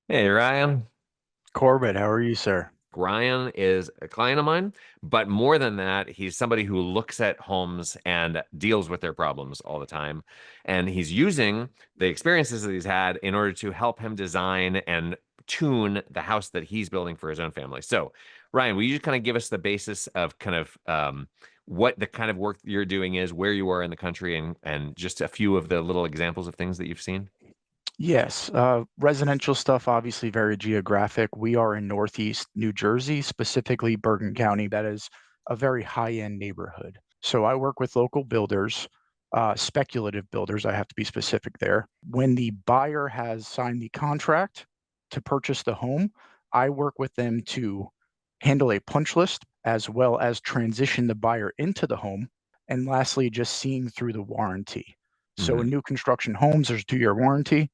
Hey, Ryan. Corbett, how are you, sir? Ryan is a client of mine, but more than that, he's somebody who looks at homes and deals with their problems all the time. And he's using the experiences that he's had in order to help him design and tune the house that he's building for his own family. So, Ryan, will you just kind of give us the basis of what the kind of work you're doing is, where you are in the country, and just a few of the little examples of things that you've seen? Yes, residential stuff, obviously very geographic. We are in Northeast New Jersey, specifically Bergen County. That is a very high-end neighborhood. So I work with local builders, speculative builders, I have to be specific there. When the buyer has signed the contract to purchase the home, I work with them to handle a punch list as well as transition the buyer into the home. And lastly, just seeing through the warranty. So in Mhm. new construction homes, there's a 2-year warranty,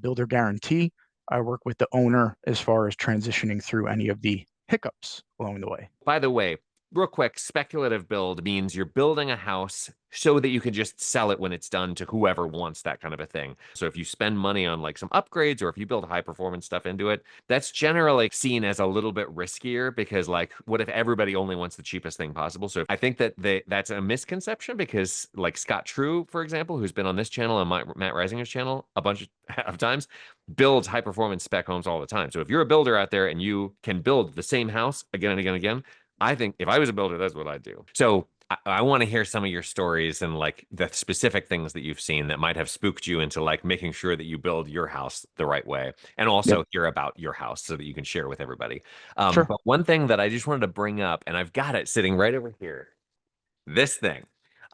builder guarantee. I work with the owner as far as transitioning through any of the hiccups along the way. By the way, real quick, speculative build means you're building a house so that you can just sell it when it's done to whoever wants that kind of a thing. So if you spend money on like some upgrades or if you build high performance stuff into it, that's generally seen as a little bit riskier because like what if everybody only wants the cheapest thing possible? So I think that that's a misconception because like Scott True, for example, who's been on this channel and Matt Reisinger's channel a bunch of times, builds high performance spec homes all the time. So if you're a builder out there and you can build the same house again and again and again, I think if I was a builder, that's what I'd do. So I want to hear some of your stories and like the specific things that you've seen that might have spooked you into like making sure that you build your house the right way, and Yep, also hear about your house so that you can share with everybody. sure. But one thing that I just wanted to bring up, and I've got it sitting right over here, this thing.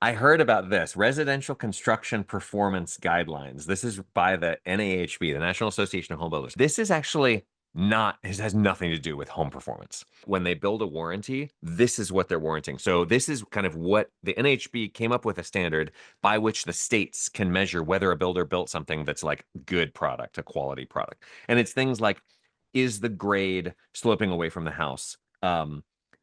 I heard about this Residential Construction Performance Guidelines. This is by the NAHB, the National Association of Home Builders. This is actually not, this has nothing to do with home performance. When they build a warranty, this is what they're warranting. So, this is kind of what the NAHB came up with a standard by which the states can measure whether a builder built something that's like good product, a quality product. And it's things like, is the grade sloping away from the house?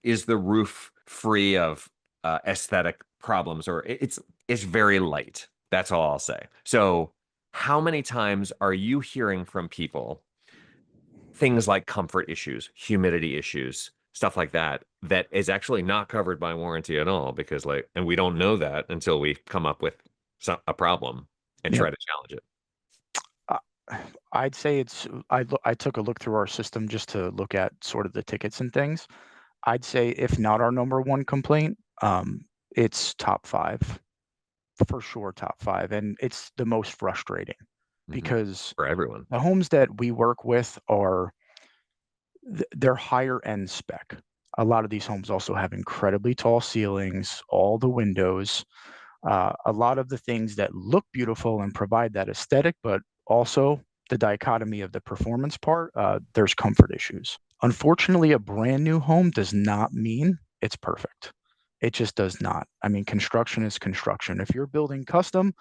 Is the roof free of aesthetic problems, or it's very light. That's all I'll say. So, how many times are you hearing from people things like comfort issues, humidity issues, stuff like that, that is actually not covered by warranty at all? Because like, and we don't know that until we come up with a problem and Yep. try to challenge it. Uh, I'd say I took a look through our system just to look at sort of the tickets and things. I'd say if not our number one complaint, it's top five, for sure, top five. And it's the most frustrating Mhm. because For everyone. the homes that we work with are they're higher end spec. A lot of these homes also have incredibly tall ceilings, all the windows, a lot of the things that look beautiful and provide that aesthetic, but also the dichotomy of the performance part, there's comfort issues. Unfortunately, a brand new home does not mean it's perfect. It just does not. I mean, construction is construction. If you're building custom,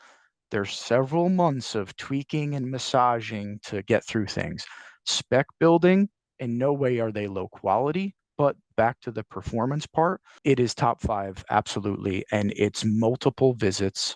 there's several months of tweaking and massaging to get through things. Spec building, in no way are they low quality, but back to the performance part, it is top 5, absolutely, and it's multiple visits.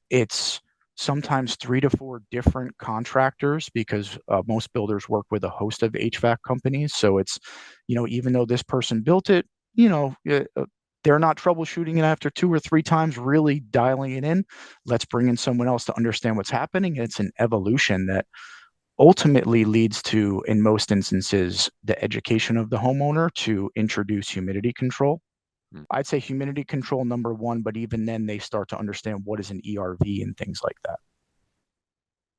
It's sometimes 3 to 4 different contractors because, most builders work with a host of HVAC companies, so it's, even though this person built it, they're not troubleshooting it after 2 or 3 times, really dialing it in. Let's bring in someone else to understand what's happening. It's an evolution that ultimately leads to, in most instances, the education of the homeowner to introduce humidity control. Mm. I'd say humidity control number one, but even then they start to understand what is an ERV and things like that.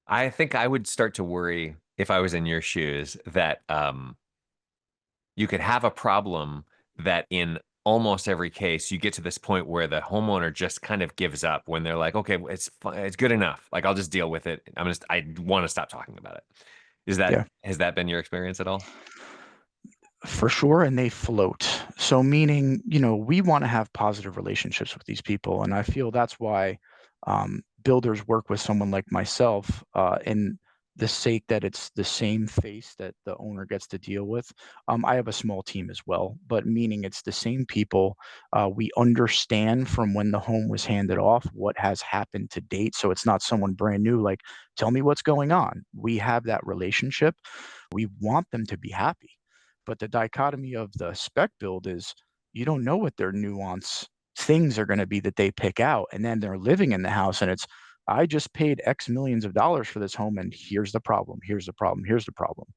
I think I would start to worry if I was in your shoes that you could have a problem that in almost every case you get to this point where the homeowner just kind of gives up when they're like, okay, it's fine, it's good enough. Like I'll just deal with it. I want to stop talking about it. Is that Yeah, has that been your experience at all? for sure. And they float. So, meaning, we want to have positive relationships with these people. And I feel that's why builders work with someone like myself. And the sake that it's the same face that the owner gets to deal with. I have a small team as well, but meaning it's the same people. We understand from when the home was handed off what has happened to date. So it's not someone brand new, like, tell me what's going on. We have that relationship. We want them to be happy. But the dichotomy of the spec build is you don't know what their nuance things are going to be that they pick out. And then they're living in the house and it's, I just paid X millions of dollars for this home, and here's the problem. Here's the problem. Here's the problem.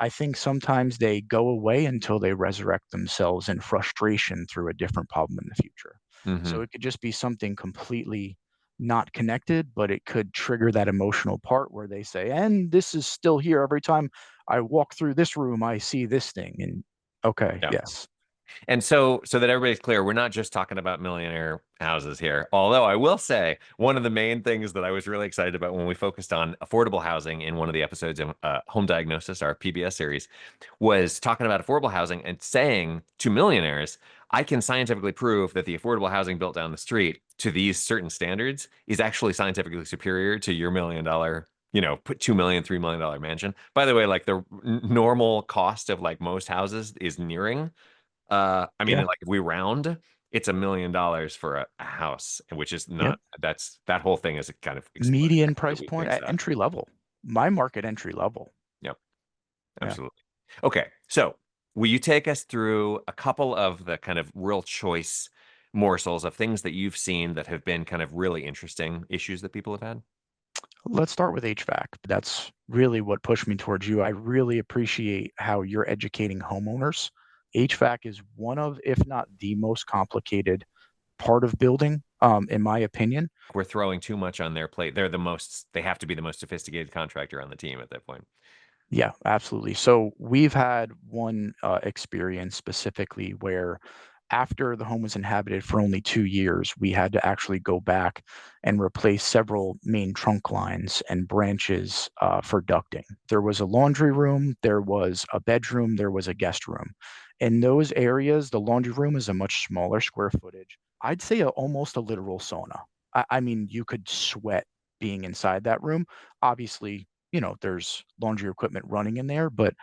I think sometimes they go away until they resurrect themselves in frustration through a different problem in the future. So Hmm. it could just be something completely not connected, but it could trigger that emotional part where they say, and this is still here. Every time I walk through this room, I see this thing. And okay, Yeah. yes. And so that everybody's clear, we're not just talking about millionaire houses here. Although I will say, one of the main things that I was really excited about when we focused on affordable housing in one of the episodes of Home Diagnosis, our PBS series, was talking about affordable housing and saying to millionaires, I can scientifically prove that the affordable housing built down the street to these certain standards is actually scientifically superior to your $1 million, put 2 million, $3 million mansion. By the way, like the normal cost of like most houses is nearing I mean, Yeah. like if we round, it's $1 million for a house, which is Yep. not that whole thing is kind of exploding Median after the price week point fixed at that. entry level. My market entry level. Yep, Yeah. absolutely. Okay, so will you take us through a couple of the kind of real choice morsels of things that you've seen that have been kind of really interesting issues that people have had? Let's start with HVAC. That's really what pushed me towards you. I really appreciate how you're educating homeowners. HVAC is one of, if not the most complicated part of building, in my opinion. We're throwing too much on their plate. They have to be the most sophisticated contractor on the team at that point. Yeah, absolutely. So we've had one experience specifically where after the home was inhabited for only 2 years, we had to actually go back and replace several main trunk lines and branches for ducting. There was a laundry room, there was a bedroom, there was a guest room. In those areas, the laundry room is a much smaller square footage. I'd say almost a literal sauna. I mean, you could sweat being inside that room. Obviously, there's laundry equipment running in there, but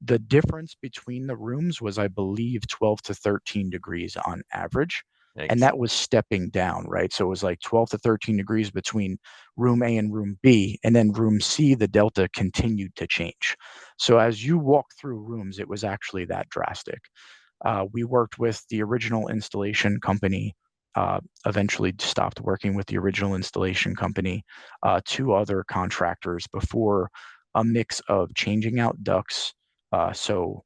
the difference between the rooms was, I believe, 12 to 13 degrees on average. And Thanks. that was stepping down, right? So it was like 12 to 13 degrees between room A and room B. And then room C, the delta continued to change. So as you walk through rooms, it was actually that drastic. We worked with the original installation company, eventually stopped working with the original installation company, two other contractors before a mix of changing out ducts. So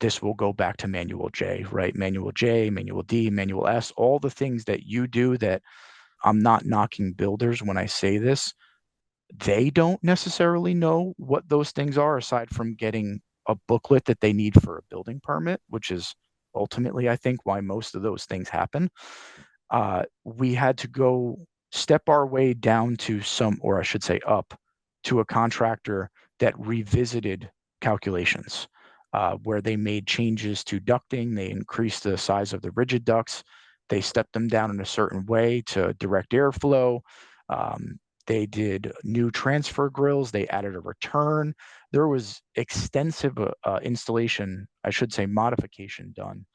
this will go back to manual J, right? Manual J, manual D, manual S, all the things that you do that I'm not knocking builders when I say this. They don't necessarily know what those things are aside from getting a booklet that they need for a building permit, which is ultimately, I think, why most of those things happen. We had to go step our way down to some, or I should say up, to a contractor that revisited calculations, where they made changes to ducting. They increased the size of the rigid ducts. They stepped them down in a certain way to direct airflow. They did new transfer grills. They added a return. There was extensive installation, I should say, modification done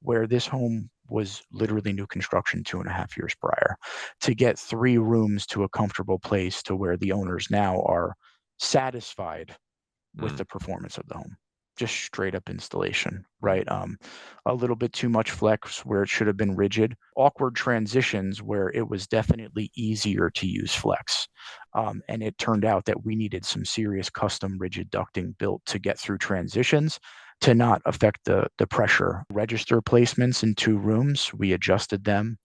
where this home was literally new construction 2.5 years prior to get 3 rooms to a comfortable place to where the owners now are satisfied with Mm, the performance of the home. Just straight up installation, mm, right? A little bit too much flex where it should have been rigid. Awkward transitions where it was definitely easier to use flex. And it turned out that we needed some serious custom rigid ducting built to get through transitions to not affect the pressure. Register placements in 2 rooms, we adjusted them.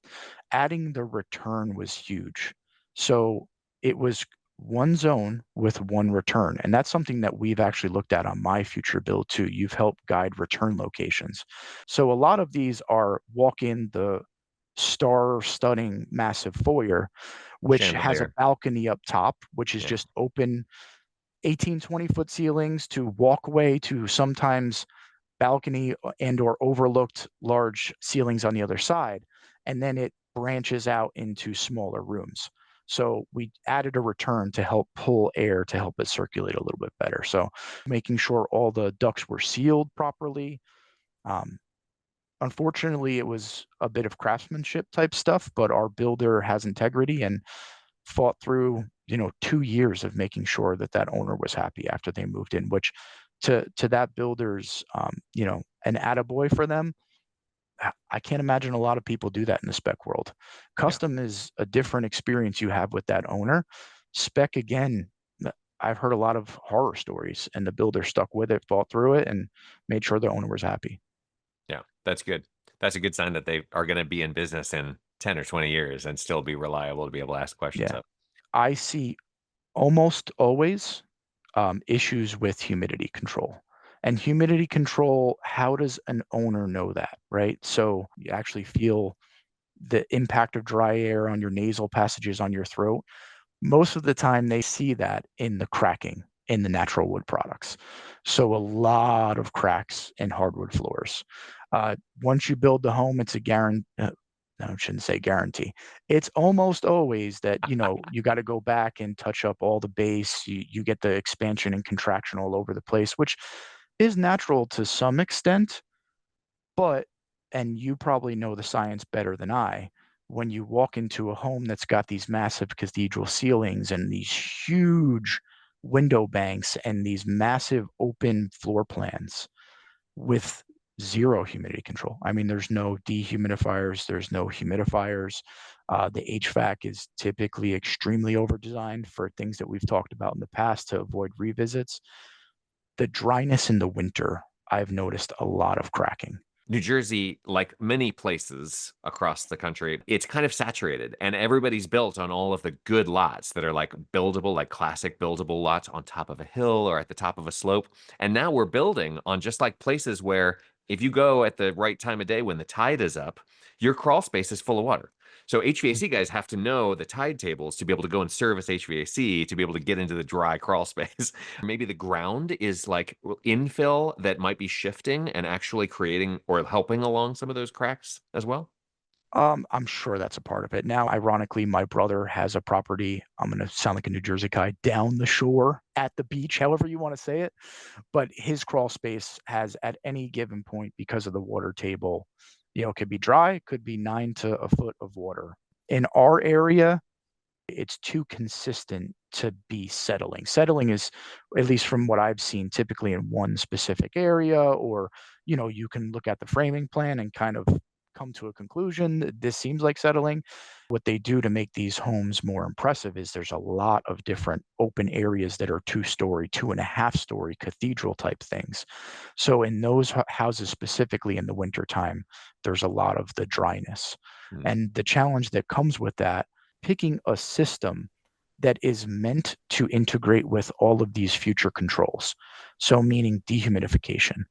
Adding the return was huge. So it was one zone with one return. And that's something that we've actually looked at on my future build too. You've helped guide return locations. So a lot of these are walk in the star studding massive foyer, which has a chandelier. balcony up top, which is Yeah. just open 18, 20-foot ceilings to walkway to sometimes balcony and or overlooked large ceilings on the other side, and then it branches out into smaller rooms. So we added a return to help pull air to help it circulate a little bit better. So making sure all the ducts were sealed properly. Um, Unfortunately, it was a bit of craftsmanship type stuff, but our builder has integrity and fought through, 2 years of making sure that that owner was happy after they moved in, which to that builder's, an attaboy for them. I can't imagine a lot of people do that in the spec world. Yeah. Custom is a different experience you have with that owner. Spec, again, I've heard a lot of horror stories, and the builder stuck with it, fought through it, and made sure the owner was happy. Yeah. That's good. That's a good sign that they are going to be in business in 10 or 20 years and still be reliable to be able to ask questions Yeah. of. I see almost always issues with humidity control. And humidity control, how does an owner know that, right? So you actually feel the impact of dry air on your nasal passages on your throat. Most of the time, they see that in the cracking in the natural wood products. So a lot of cracks in hardwood floors. Once you build the home, it's a guarantee. No, I shouldn't say guarantee. It's almost always that, you got to go back and touch up all the base. You get the expansion and contraction all over the place, which is natural to some extent. But, and you probably know the science better than I, when you walk into a home that's got these massive cathedral ceilings and these huge window banks and these massive open floor plans with zero humidity control. I mean, there's no dehumidifiers, there's no humidifiers. The HVAC is typically extremely over designed for things that we've talked about in the past to avoid revisits. The dryness in the winter, I've noticed a lot of cracking. New Jersey, like many places across the country, it's kind of saturated and everybody's built on all of the good lots that are like buildable, like classic buildable lots on top of a hill or at the top of a slope. And now we're building on just like places where if you go at the right time of day when the tide is up, your crawl space is full of water. So HVAC guys have to know the tide tables to be able to go and service HVAC to be able to get into the dry crawl space. Maybe the ground is like infill that might be shifting and actually creating or helping along some of those cracks as well. I'm sure that's a part of it. Now, ironically, my brother has a property. I'm gonna sound like a New Jersey guy down the shore at the beach, however you want to say it. But his crawl space has at any given point because of the water table, it could be dry, it could be 9 to a foot of water. In our area, it's too consistent to be settling. Settling is, at least from what I've seen, typically in one specific area, or you can look at the framing plan and kind of come to a conclusion that this seems like settling. What they do to make these homes more impressive is there's a lot of different open areas that are 2-story, 2.5-story cathedral type things. So in those houses specifically in the wintertime, there's a lot of the dryness. Mm. And the challenge that comes with that, picking a system that is meant to integrate with all of these future controls. So meaning dehumidification,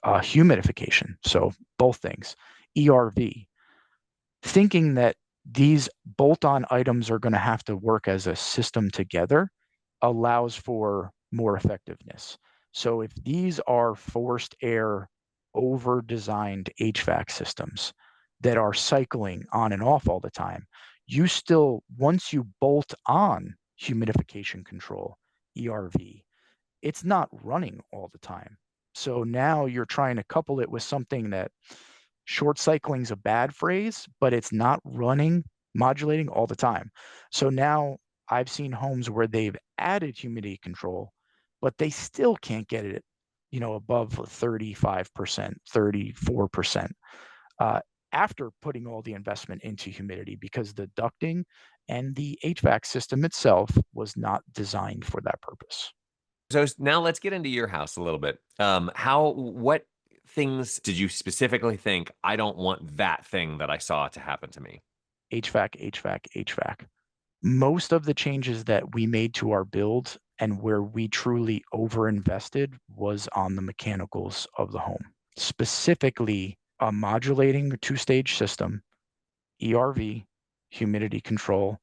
humidification, so both things, ERV, thinking that these bolt-on items are going to have to work as a system together allows for more effectiveness. So if these are forced air over designed HVAC systems that are cycling on and off all the time, you still, once you bolt on humidification control, ERV, it's not running all the time. So now you're trying to couple it with something that, short cycling's a bad phrase, but it's not running, modulating all the time. So now I've seen homes where they've added humidity control, but they still can't get it, above 35%, 34%, uh, after putting all the investment into humidity because the ducting and the HVAC system itself was not designed for that purpose. So now let's get into your house a little bit. What things did you specifically think, I don't want that thing that I saw to happen to me? HVAC, HVAC, HVAC. Most of the changes that we made to our build and where we truly overinvested was on the mechanicals of the home, specifically a modulating 2-stage system, ERV, humidity control,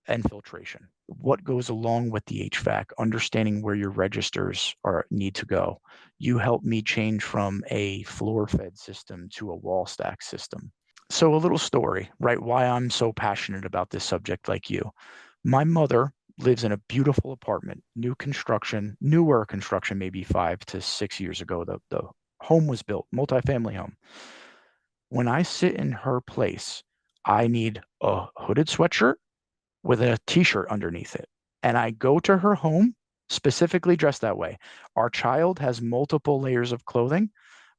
and filtration. What goes along with the HVAC, understanding where your registers need to go. You helped me change from a floor fed system to a wall stack system. So a little story, right? Why I'm so passionate about this subject like you. My mother lives in a beautiful apartment, new construction, newer construction, maybe 5 to 6 years ago. The home was built, multifamily home. When I sit in her place, I need a hooded sweatshirt with a t-shirt underneath it. And I go to her home specifically dressed that way. Our child has multiple layers of clothing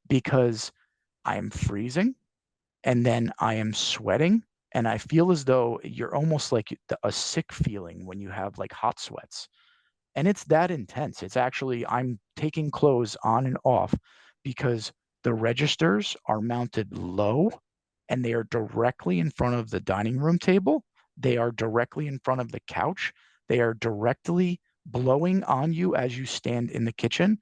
because I am freezing and then I am sweating and I feel as though you're almost like a sick feeling when you have like hot sweats. And it's that intense. It's actually I'm taking clothes on and off because the registers are mounted low and they are directly in front of the dining room table. They are directly in front of the couch. They are directly blowing on you as you stand in the kitchen.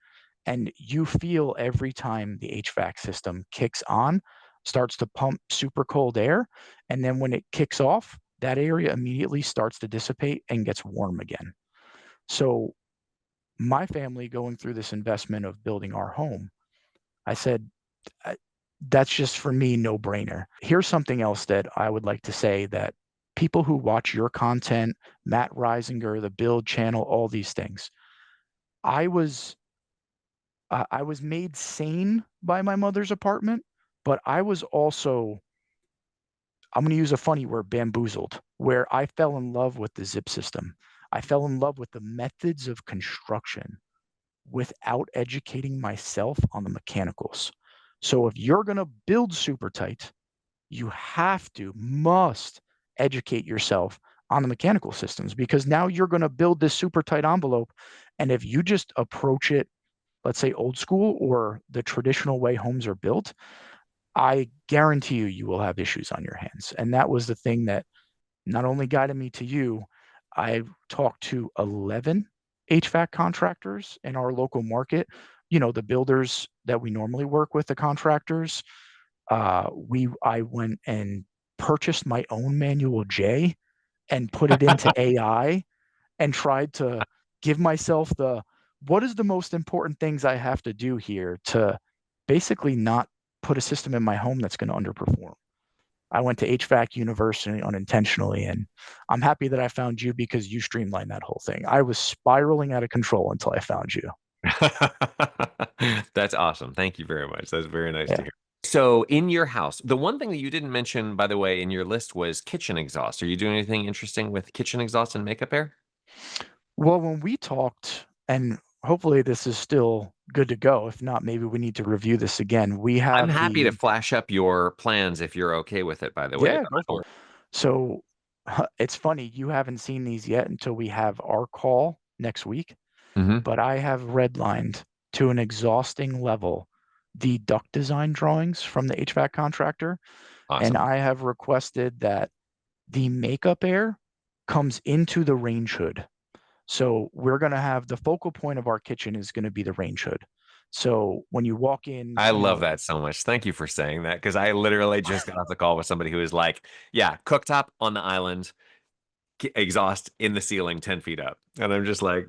And you feel every time the HVAC system kicks on, starts to pump super cold air. And then when it kicks off, that area immediately starts to dissipate and gets warm again. So my family going through this investment of building our home, I said, "I that's just for me no brainer." Here's something else that I would like to say that people who watch your content, Matt Reisinger, the Build channel, all these things. I was I was made sane by my mother's apartment, but I was also, I'm gonna use a funny word, bamboozled, where I fell in love with the zip system. I fell in love with the methods of construction without educating myself on the mechanicals. So if you're going to build super tight, you must educate yourself on the mechanical systems because now you're going to build this super tight envelope. And if you just approach it, let's say old school or the traditional way homes are built, I guarantee you, you will have issues on your hands. And that was the thing that not only guided me to you, I talked to 11 HVAC contractors in our local market, the builders that we normally work with, the contractors. I went and purchased my own manual J and put it into AI and tried to give myself what is the most important things I have to do here to basically not put a system in my home that's going to underperform. I went to HVAC University unintentionally, and I'm happy that I found you because you streamlined that whole thing. I was spiraling out of control until I found you. That's awesome. Thank you very much. That's very nice to Yeah. hear. So, in your house, the one thing that you didn't mention, by the way, in your list was kitchen exhaust. Are you doing anything interesting with kitchen exhaust and makeup air? Well, when we talked, and hopefully this is still good to go. If not, maybe we need to review this again. We I'm have happy to the flash up your plans if you're okay with it, by the way. Yeah, go for it. So it's funny, you haven't seen these yet until we have our call next week, Hmm. but I have redlined to an exhausting level the duct design drawings from the HVAC contractor. And Awesome. I have requested that the makeup air comes into the range hood. So we're going to have the focal point of our kitchen is going to be the range hood. So when you walk in, I love that so much. Thank you for saying that because I literally just got off the call with somebody who was like, yeah, cooktop on the island, exhaust in the ceiling 10 feet up. And I'm just like,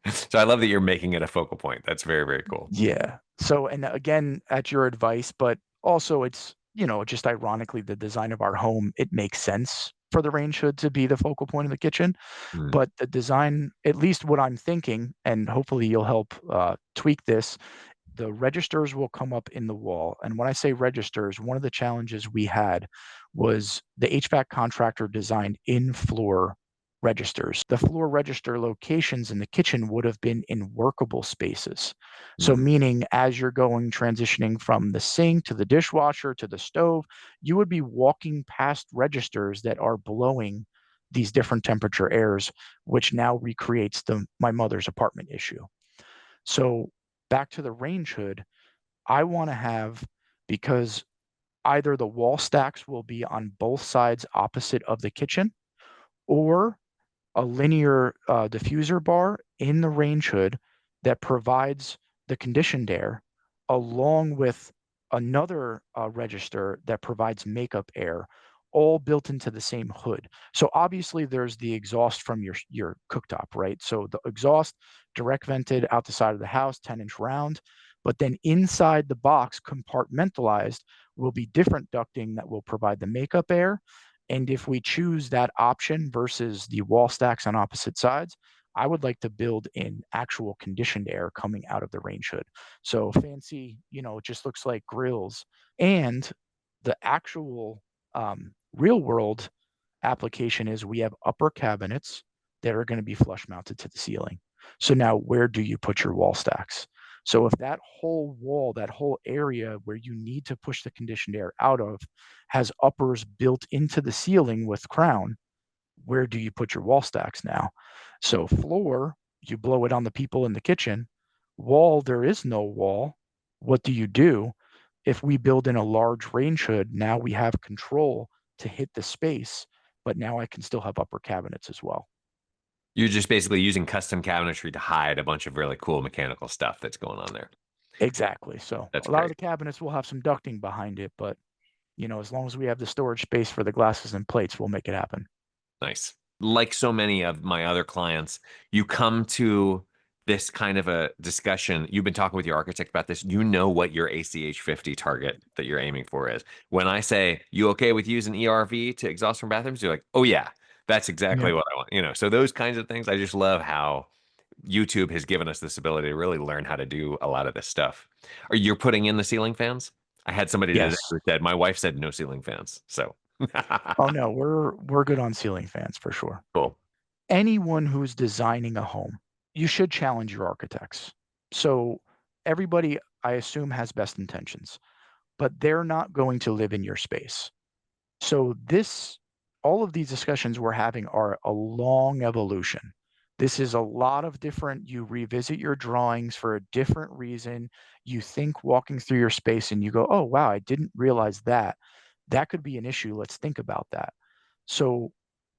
so I love that you're making it a focal point. That's very, very cool. yeah. So, and again, at your advice, but also it's, just ironically the design of our home, it makes sense for the range hood to be the focal point of the kitchen. Mm. But the design, at least what I'm thinking, and hopefully you'll help tweak this, the registers will come up in the wall. And when I say registers, one of the challenges we had was the HVAC contractor designed in floor registers. The floor register locations in the kitchen would have been in workable spaces. So, Mm. meaning as you're going transitioning from the sink to the dishwasher to the stove, you would be walking past registers that are blowing these different temperature airs, which now recreates my mother's apartment issue. So back to the range hood, I want to have, because either the wall stacks will be on both sides opposite of the kitchen or a linear diffuser bar in the range hood that provides the conditioned air along with another register that provides makeup air all built into the same hood. So obviously there's the exhaust from your cooktop, right? So the exhaust direct vented out the side of the house, 10-inch round, but then inside the box compartmentalized will be different ducting that will provide the makeup air And if we choose that option versus the wall stacks on opposite sides, I would like to build in actual conditioned air coming out of the range hood. So fancy, it just looks like grills. And the actual real world application is we have upper cabinets that are going to be flush mounted to the ceiling. So now where do you put your wall stacks? So if that whole wall, that whole area where you need to push the conditioned air out of has uppers built into the ceiling with crown, where do you put your wall stacks now? So floor, you blow it on the people in the kitchen. Wall, there is no wall. What do you do? If we build in a large range hood, now we have control to hit the space, but now I can still have upper cabinets as well. You're just basically using custom cabinetry to hide a bunch of really cool mechanical stuff that's going on there. Exactly. So That's a lot of great. the cabinets will have some ducting behind it, but as long as we have the storage space for the glasses and plates, we'll make it happen. Nice. Like so many of my other clients, you come to this kind of a discussion. You've been talking with your architect about this. You know what your ACH 50 target that you're aiming for is. When I say, you okay with using ERV to exhaust from bathrooms? You're like, oh, yeah, that's exactly Yeah. what I want. So those kinds of things, I just love how YouTube has given us this ability to really learn how to do a lot of this stuff. Are you putting in the ceiling fans? I had somebody today Yes. who said, my wife said no ceiling fans. So Oh no, we're good on ceiling fans for sure. cool. Anyone who's designing a home, you should challenge your architects. So everybody, I assume, has best intentions, but they're not going to live in your space. So all of these discussions we're having are a long evolution. This is a lot of different, you revisit your drawings for a different reason. You think walking through your space and you go, oh, wow, I didn't realize that. That could be an issue. Let's think about that. So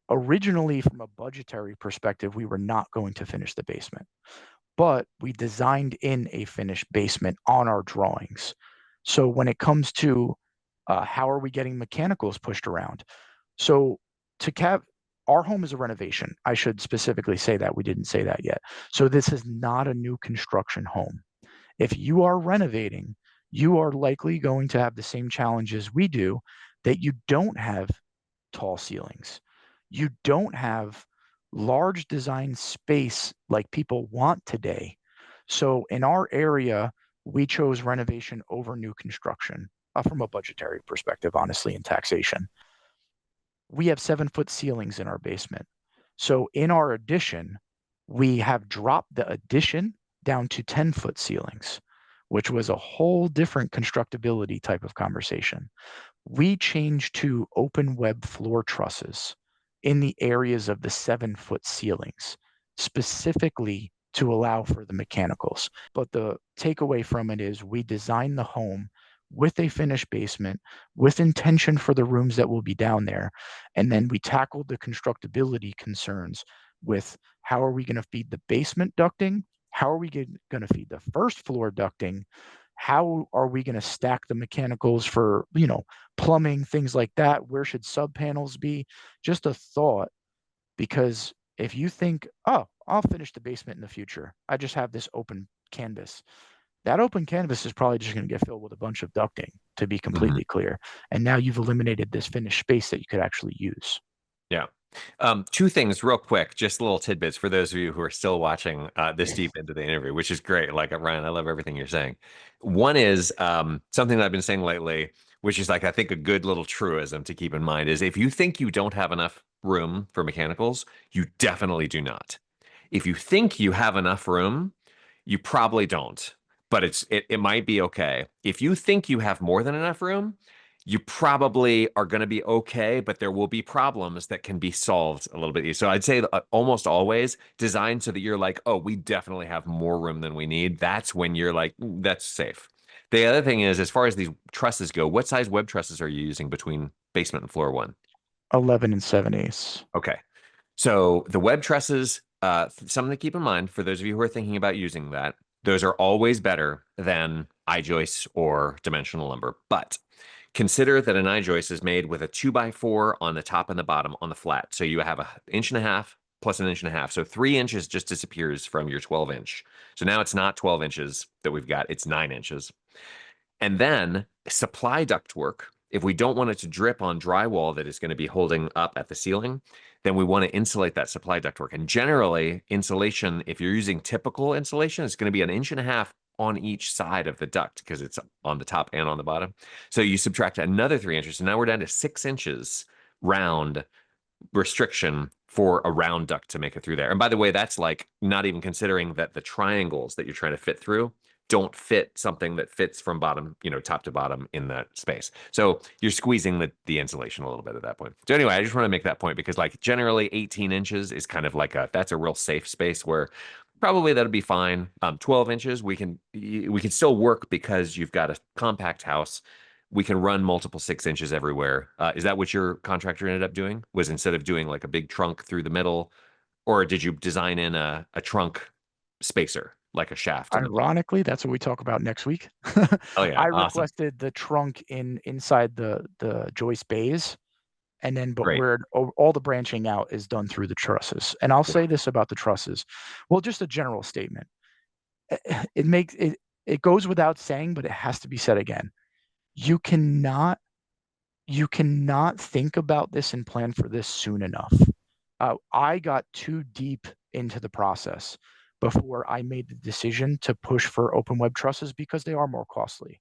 originally, from a budgetary perspective, we were not going to finish the basement, but we designed in a finished basement on our drawings. So when it comes to how are we getting mechanicals pushed around? So to cap, our home is a renovation. I should specifically say that. We didn't say that yet. So this is not a new construction home. If you are renovating, you are likely going to have the same challenges we do, that you don't have tall ceilings. You don't have large design space like people want today. So in our area, we chose renovation over new construction from a budgetary perspective, honestly, and taxation. We have 7-foot ceilings in our basement. So in our addition, we have dropped the addition down to 10-foot ceilings, which was a whole different constructability type of conversation. We changed to open web floor trusses in the areas of the 7-foot ceilings, specifically to allow for the mechanicals. But the takeaway from it is we designed the home with a finished basement, with intention for the rooms that will be down there. And then we tackled the constructability concerns with how are we going to feed the basement ducting? How are we going to feed the first floor ducting? How are we going to stack the mechanicals for, plumbing, things like that? Where should sub panels be? Just a thought, because if you think, oh, I'll finish the basement in the future, I just have this open canvas. That open canvas is probably just going to get filled with a bunch of ducting, to be Mhm. completely clear. And now you've eliminated this finished space that you could actually use. Yeah. Two things real quick, just little tidbits for those of you who are still watching this deep into the interview, which is great. Like Ryan, I love everything you're saying. One is something that I've been saying lately, which is like I think a good little truism to keep in mind is if you think you don't have enough room for mechanicals, you definitely do not. If you think you have enough room, you probably don't, but it might be okay. If you think you have more than enough room, you probably are going to be okay, but there will be problems that can be solved a little bit easier. So I'd say almost always design so that you're like, oh, we definitely have more room than we need. That's when you're like, that's safe. The other thing is, as far as these trusses go, what size web trusses are you using between basement and floor one? 11 and 7/8. Okay. So the web trusses, something to keep in mind for those of you who are thinking about using that, those are always better than I-joists or dimensional lumber. But consider that an I-joist is made with a 2x4 on the top and the bottom on the flat. So you have an inch and a half plus an inch and a half. So 3 inches just disappears from your 12 inch. So now it's not 12 inches that we've got, it's 9 inches. And then supply ductwork If we don't want it to drip on drywall that is going to be holding up at the ceiling, then we want to insulate that supply ductwork. And generally, insulation, if you're using typical insulation, it's going to be an inch and a half on each side of the duct because it's on the top and on the bottom. So you subtract another 3 inches. So now we're down to 6 inches round restriction for a round duct to make it through there. And by the way, that's like not even considering that the triangles that you're trying to fit through don't fit something that fits from bottom, top to bottom in that space. So you're squeezing the insulation a little bit at that point. So anyway, I just want to make that point because like generally 18 inches is kind of like that's a real safe space where probably that'll be fine. 12 inches, we can still work because you've got a compact house. We can run multiple 6 inches everywhere. Is that what your contractor ended up doing? Was instead of doing like a big trunk through the middle, or did you design in a trunk spacer, like a shaft in the middle? Ironically, that's what we talk about next week. Oh yeah, I awesome. requested the trunk inside the joist bays, and then but Great. where all the branching out is done through the trusses. And I'll Yeah. say this about the trusses. Well, just a general statement. It makes it goes without saying, but it has to be said again. You cannot you cannot think about this and plan for this soon enough. I got too deep into the process before I made the decision to push for open web trusses because they are more costly.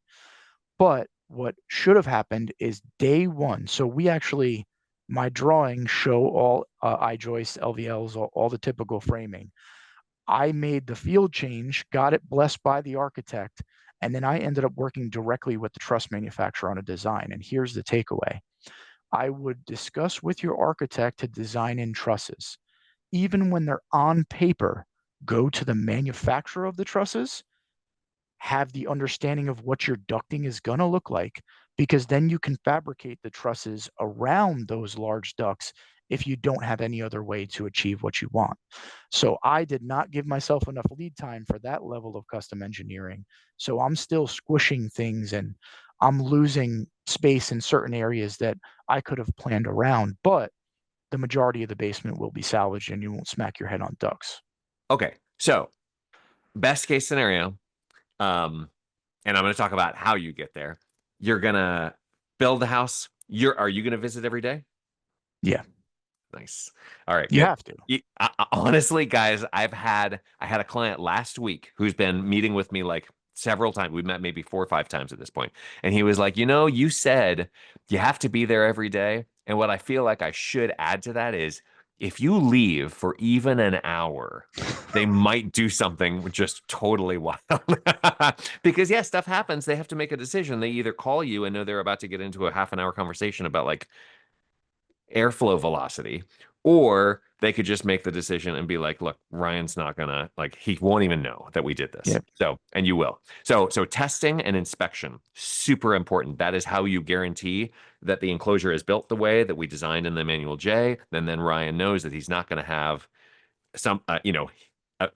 But what should have happened is day one. So we actually, my drawings show all I joists, LVLs, all the typical framing. I made the field change, got it blessed by the architect, and then I ended up working directly with the truss manufacturer on a design. And here's the takeaway: I would discuss with your architect to design in trusses. Even when they're on paper, go to the manufacturer of the trusses, have the understanding of what your ducting is going to look like, because then you can fabricate the trusses around those large ducts if you don't have any other way to achieve what you want. So I did not give myself enough lead time for that level of custom engineering. So I'm still squishing things and I'm losing space in certain areas that I could have planned around, but the majority of the basement will be salvaged and you won't smack your head on ducts. Okay. So best case scenario, um, and I'm going to talk about how you get there. You're gonna build the house. Are you gonna visit every day? Yeah, Nice. All right, you good. have to. Honestly, guys, I had a client last week who's been meeting with me like several times. We met maybe 4 or 5 times at this point, and he was like, you said you have to be there every day, and what I feel like I should add to that is if you leave for even an hour, they might do something just totally wild. Because yeah, stuff happens. They have to make a decision. They either call you and know they're about to get into a half an hour conversation about like airflow velocity, or they could just make the decision and be like, look, Ryan's not gonna like he won't even know that we did this. Yeah. So, and you will. So testing and inspection, super important. That is how you guarantee that the enclosure is built the way that we designed in the manual J. Then Ryan knows that he's not going to have some a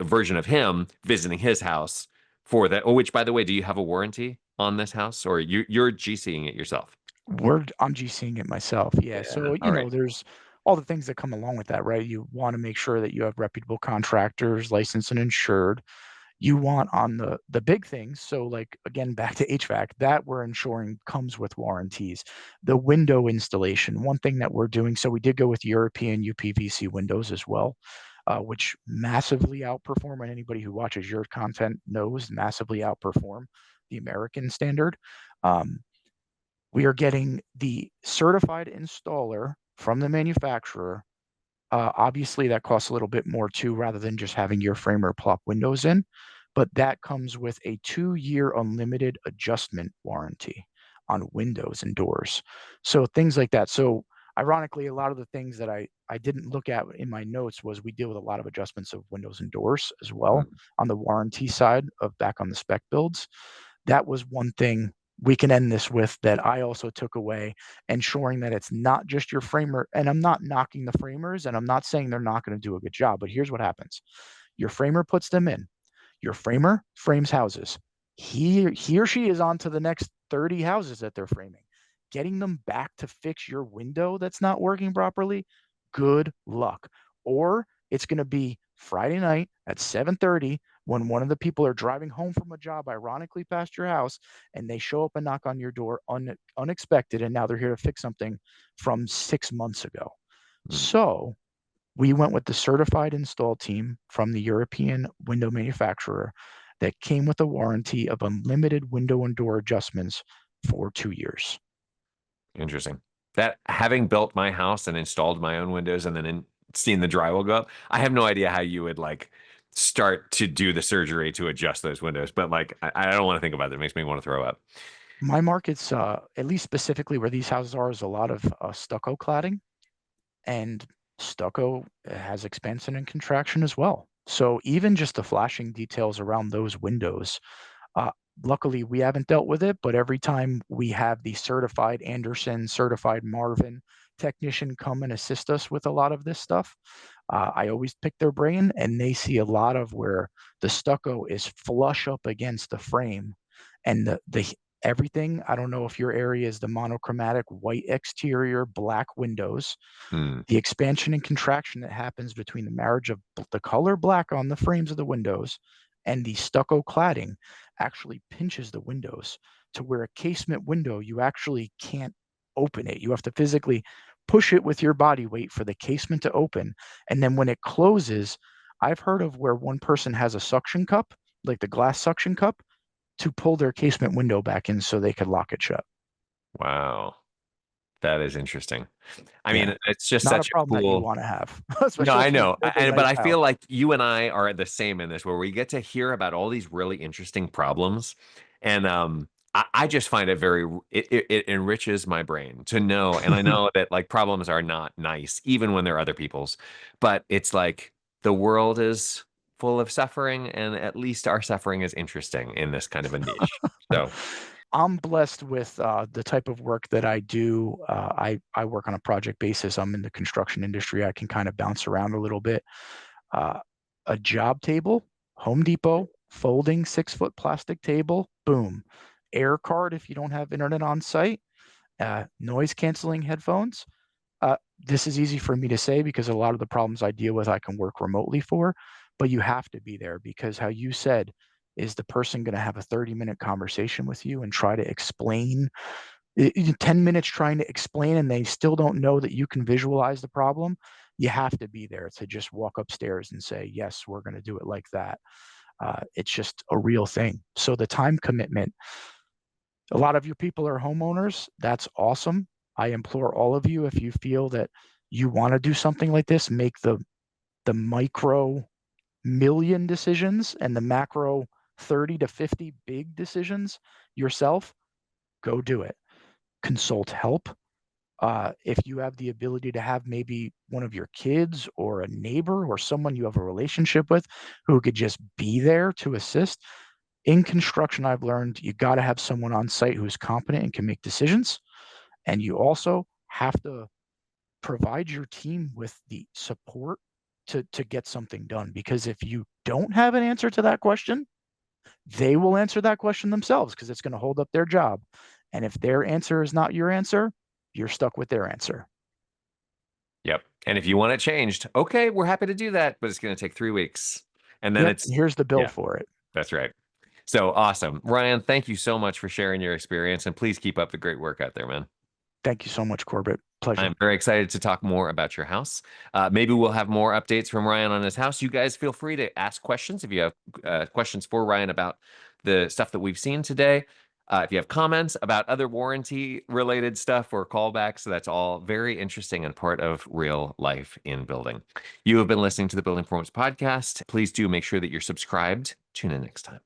version of him visiting his house for that. Oh, which by the way, do you have a warranty on this house or you're GCing it yourself? I'm GCing it myself. Yeah. Yeah. So, All right. there's all the things that come along with that, right? You want to make sure that you have reputable contractors, licensed and insured. You want on the big things. So, like again, back to HVAC, that we're ensuring comes with warranties. The window installation, one thing that we're doing. So we did go with European UPVC windows as well, which massively outperform. And anybody who watches your content knows massively outperform the American standard. Um, we are getting the certified installer from the manufacturer. Obviously, that costs a little bit more too, rather than just having your framer plop windows in. But that comes with a 2-year unlimited adjustment warranty on windows and doors. So things like that. So ironically, a lot of the things that I didn't look at in my notes was we deal with a lot of adjustments of windows and doors as well Mhm. on the warranty side of back on the spec builds. That was one thing we can end this with that I also took away, ensuring that it's not just your framer. And I'm not knocking the framers and I'm not saying they're not going to do a good job, but here's what happens. Your framer puts them in. Your framer frames houses. He or she is on to the next 30 houses that they're framing. Getting them back to fix your window that's not working properly, good luck. Or it's going to be Friday night at 7:30 when one of the people are driving home from a job, ironically past your house, and they show up and knock on your door unexpected, and now they're here to fix something from 6 months ago. Mm, So we went with the certified install team from the European window manufacturer that came with a warranty of unlimited window and door adjustments for 2 years. interesting. That having built my house and installed my own windows and then seeing the drywall go up, I have no idea how you would like start to do the surgery to adjust those windows. But like, I don't want to think about it. It makes me want to throw up. My markets, at least specifically where these houses are, is a lot of stucco cladding, and stucco has expansion and contraction as well. So even just the flashing details around those windows, uh, luckily we haven't dealt with it, but every time we have the certified Anderson, certified Marvin technician come and assist us with a lot of this stuff, I always pick their brain, and they see a lot of where the stucco is flush up against the frame, and everything. I don't know if your area is the monochromatic white exterior, black windows, Mm, the expansion and contraction that happens between the marriage of the color black on the frames of the windows and the stucco cladding actually pinches the windows to where a casement window, you actually can't open it. You have to physically push it with your body weight for the casement to open. And then when it closes, I've heard of where one person has a suction cup, like the glass suction cup, to pull their casement window back in so they could lock it shut. wow. That is interesting. I Yeah. mean, it's just Not a such a problem that you cool. want to have, No, especially I if you know. build a But nice I feel house. like you and I are the same in this, where we get to hear about all these really interesting problems. And I just find it it enriches my brain to know. And I know that like problems are not nice, even when they're other people's. But it's like the world is full of suffering, and at least our suffering is interesting in this kind of a niche. So, I'm blessed with the type of work that I do. I work on a project basis. I'm in the construction industry. I can kind of bounce around a little bit. Uh, a job table, Home Depot, folding 6 foot plastic table, boom. Air card if you don't have internet on site, noise canceling headphones. This is easy for me to say because a lot of the problems I deal with, I can work remotely for, but you have to be there because how you said, is the person going to have a 30-minute conversation with you and try to explain 10 minutes trying to explain and they still don't know that you can visualize the problem? You have to be there to just walk upstairs and say, yes, we're going to do it like that. It's just a real thing. So the time commitment, a lot of your people are homeowners. That's awesome. I implore all of you, if you feel that you want to do something like this, make the micro million decisions and the macro 30 to 50 big decisions yourself. Go do it. Consult help. If you have the ability to have maybe one of your kids or a neighbor or someone you have a relationship with who could just be there to assist, in construction, I've learned you got to have someone on site who's competent and can make decisions. And you also have to provide your team with the support to get something done. Because if you don't have an answer to that question, they will answer that question themselves because it's going to hold up their job. And if their answer is not your answer, you're stuck with their answer. yep. And if you want it changed, okay, we're happy to do that, but it's going to take 3 weeks. And then Yep. it's, And here's the bill yeah, for it. that's right. So awesome. Ryan, thank you so much for sharing your experience and please keep up the great work out there, man. Thank you so much, Corbett. Pleasure. I'm very excited to talk more about your house. Maybe we'll have more updates from Ryan on his house. You guys feel free to ask questions if you have questions for Ryan about the stuff that we've seen today. If you have comments about other warranty related stuff or callbacks, that's all very interesting and part of real life in building. You have been listening to the Building Performance Podcast. Please do make sure that you're subscribed. Tune in next time.